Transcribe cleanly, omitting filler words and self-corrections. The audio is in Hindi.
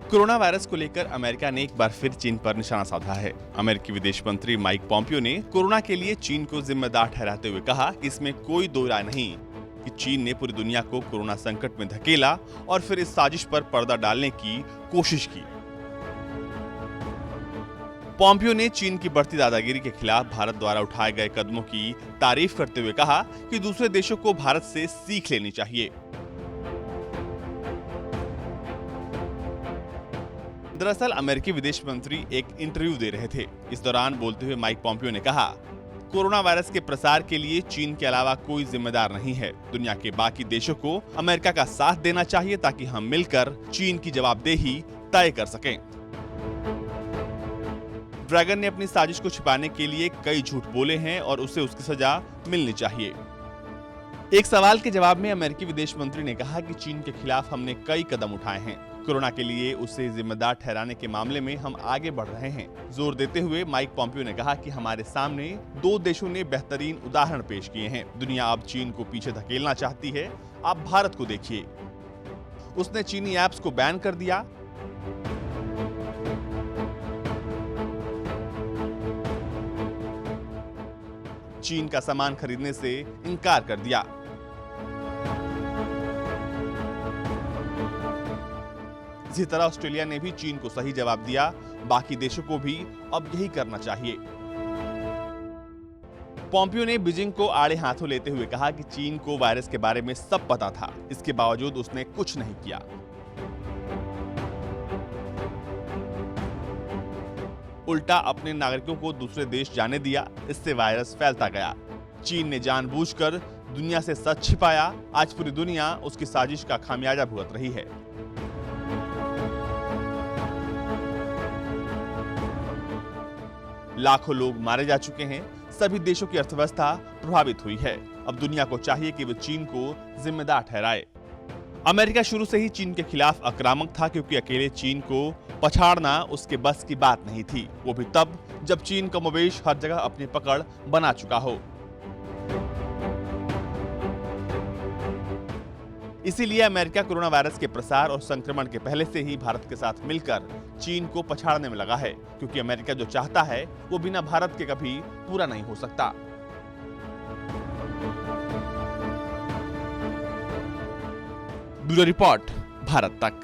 कोरोना वायरस को लेकर अमेरिका ने एक बार फिर चीन पर निशाना साधा है। अमेरिकी विदेश मंत्री माइक पॉम्पियो ने कोरोना के लिए चीन को जिम्मेदार ठहराते हुए कहा कि इसमें कोई दो राय नहीं कि चीन ने पूरी दुनिया को कोरोना संकट में धकेला और फिर इस साजिश पर पर्दा डालने की कोशिश की। पॉम्पियो ने चीन की बढ़ती दादागिरी के खिलाफ भारत द्वारा उठाए गए कदमों की तारीफ करते हुए कहा कि दूसरे देशों को भारत से सीख लेनी चाहिए। दरअसल अमेरिकी विदेश मंत्री एक इंटरव्यू दे रहे थे। इस दौरान बोलते हुए माइक पॉम्पियो ने कहा, कोरोना वायरस के प्रसार के लिए चीन के अलावा कोई जिम्मेदार नहीं है। दुनिया के बाकी देशों को अमेरिका का साथ देना चाहिए ताकि हम मिलकर चीन की जवाबदेही तय कर सकें। ड्रैगन ने अपनी साजिश को छिपाने के लिए कई झूठ बोले हैं और उसे उसकी सजा मिलनी चाहिए। एक सवाल के जवाब में अमेरिकी विदेश मंत्री ने कहा कि चीन के खिलाफ हमने कई कदम उठाए हैं। कोरोना के लिए उसे जिम्मेदार ठहराने के मामले में हम आगे बढ़ रहे हैं। जोर देते हुए माइक पॉम्पियो ने कहा कि हमारे सामने दो देशों ने बेहतरीन उदाहरण पेश किए हैं। दुनिया अब चीन को पीछे धकेलना चाहती है। आप भारत को देखिए, उसने चीनी ऐप्स को बैन कर दिया। चीन का सामान खरीदने से इनकार कर दिया। इसी तरह ऑस्ट्रेलिया ने भी चीन को सही जवाब दिया। बाकी देशों को भी अब यही करना चाहिए। पॉम्पियो ने बीजिंग को आड़े हाथों लेते हुए कहा कि चीन को वायरस के बारे में सब पता था, इसके बावजूद उसने कुछ नहीं किया। उल्टा अपने नागरिकों को दूसरे देश जाने दिया। इससे वायरस फैलता गया। चीन ने जानबूझकर दुनिया से सच छिपाया। आज पूरी दुनिया उसकी साजिश का खामियाजा भुगत रही है। लाखों लोग मारे जा चुके हैं। सभी देशों की अर्थव्यवस्था प्रभावित हुई है। अब दुनिया को चाहिए कि वो चीन को जिम्मेदार ठहराए। अमेरिका शुरू से ही चीन के खिलाफ आक्रामक था, क्योंकि अकेले चीन को पछाड़ना उसके बस की बात नहीं थी, वो भी तब जब चीन कमोबेश हर जगह अपनी पकड़ बना चुका हो। इसीलिए अमेरिका कोरोना वायरस के प्रसार और संक्रमण के पहले से ही भारत के साथ मिलकर चीन को पछाड़ने में लगा है, क्योंकि अमेरिका जो चाहता है वो बिना भारत के कभी पूरा नहीं हो सकता। ब्यूरो रिपोर्ट, भारत तक।